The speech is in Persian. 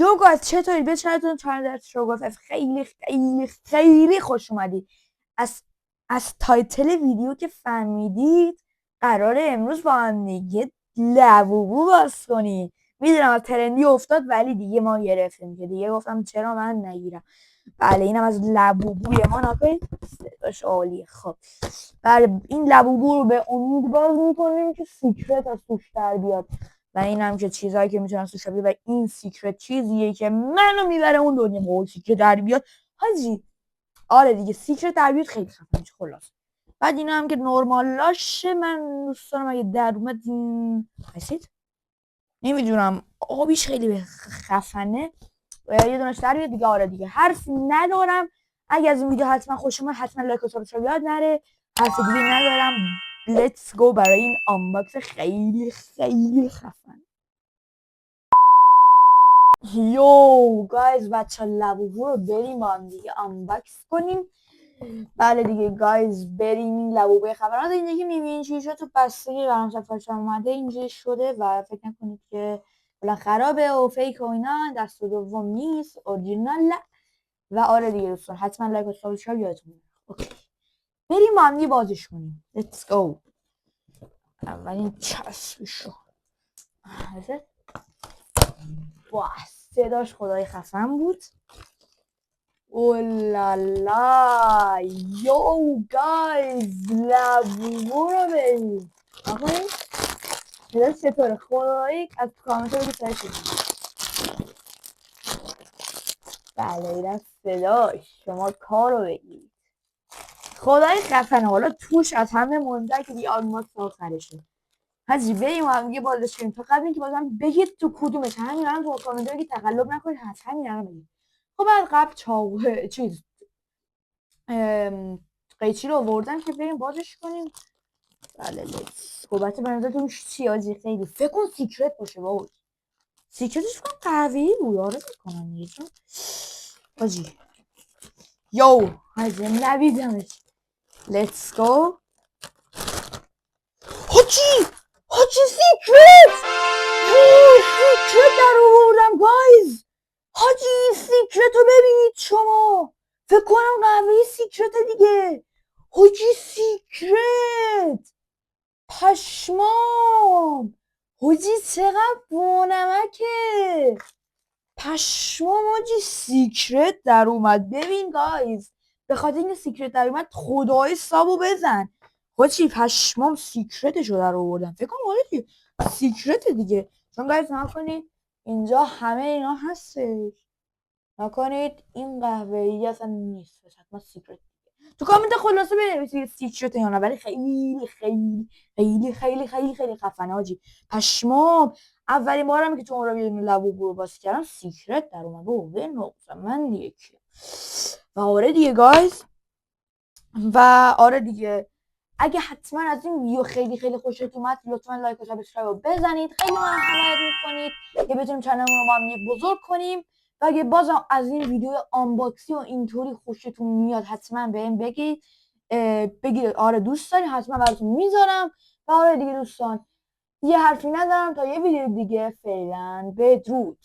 یو گایز چطوری؟ به چنلتون چنل شوگاز خیلی خیلی خیلی خوش اومدید. از تایتل ویدیو که فهمیدید قراره امروز با هم دیگه لبوبو باز کنیم. میدونم از ترندی افتاد ولی دیگه ما گرفتیم که دیگه گفتم چرا من نگیرم. بله اینم از لبوبوی ما نکنید صداش عالیه. خب بله این لبوبو رو به امید باز میکنیم که سیکرت از توش در بیاد و این هم که چیزهایی که میتونن توش بیاد و این سیکرت چیزیه که منو میبره اون دنیا. قول سیکرت در بیاد حاجی. آره دیگه سیکرت در بیاد خیلی خفنه خلاص. بعد اینا هم که نورمالاشه من دوست دارم اگه در اومد هستید نمیدونم آبیش خیلی خفنه یه دونش در بیاد دیگه. آره دیگه حرفی ندارم. اگه از این ویدیو حتما خوش اومد حتما لایک و سابسکرایب یاد نره. حرف دیگه ندارم. لیتس گو برای این آنباکس خیلی خیلی خفن. یو گایز بچه لبوبو رو بریم با هم دیگه آنباکس کنیم. بله دیگه گایز بریم این لبوبه خبرات اینجا که میبینید چیزا تو بستگی برام سفارش اومده اینجا شده و فکر نکنید که کلا خرابه و فیک و اینا. دست دوم نیست اورجینال. و آره دیگه دوستان حتما لایک و سابسکرایب یادتون باشه. بریم با هم بازش کنیم. لیتس گو. اولین چسبشو واه صداش خدای خفن بود. اولالا یو گایز لبوبو رو بریم آقایی صداش چطوره خدایی از کامنت رو بگید سرش بله این صداش شما کار رو بگید خدای خفنه. حالا توش از همه مونده که دیگه آلماس آخرشه. حاجی بریم هم دیگه بازش کنیم. تا قبل اینکه بازم بگید تو کدومش همین الان تو کامنت رو که تقلب نکنید همین الان بگید. خب بعد قبل چیز قیچی رو آوردم که بریم بازش کنیم. بله لیتس صحبت بنظرتون چی حاجی؟ خیلی فکر کن سیکرت باشه بابا. سیکرتش کنم قهوه‌ای بود. آره فکر کنم دیگه چون حاجی یو حاجی نبیدمش. لیتس گو. حاجی سیکرت سیکرت در آوردم گایز. حاجی سیکرت رو ببینید شما. فکر کنم قهوه سیکرت دیگه. حاجی سیکرت پشمام. حاجی چقدر بانمکه. پشمام حاجی سیکرت در اومد. ببین گایز به خاطر اینکه سیکرت در اومد خدای سابو بزن. حاجی پشمام سیکرتشو در آوردم. فکر کنم حاجی سیکرت دیگه. چون گایز نکنید اینجا همه اینا هستش. نکنید این قهوه‌ای اصلا نیست حتما سیکرت. تو کامنت خلاصه بنویسید سیکرت یا نه ولی خیلی خیلی خیلی خیلی خیلی خیلی خفنه حاجی. پشمام اولین بارم که تو اون رو یه لبوبو رو باز کردم سیکرت در اومد و نقطه من دیگه که و آره دیگه گایز و آره دیگه اگه حتما از این ویدیو خیلی خیلی خوشتون اومد لطفا لایک و سابسکرایب رو بزنید. خیلی من حمایت میکنید که بتونیم چنلمون رو با هم بزرگ کنیم. و اگه بازم از این ویدیو آنباکسی و اینطوری خوشتون میاد حتما بهم بگید. آره دوست دارید حتما براتون میذارم. و آره دیگه دوستان یه حرفی ندارم تا یه ویدیو دیگه. فعلا بدرود.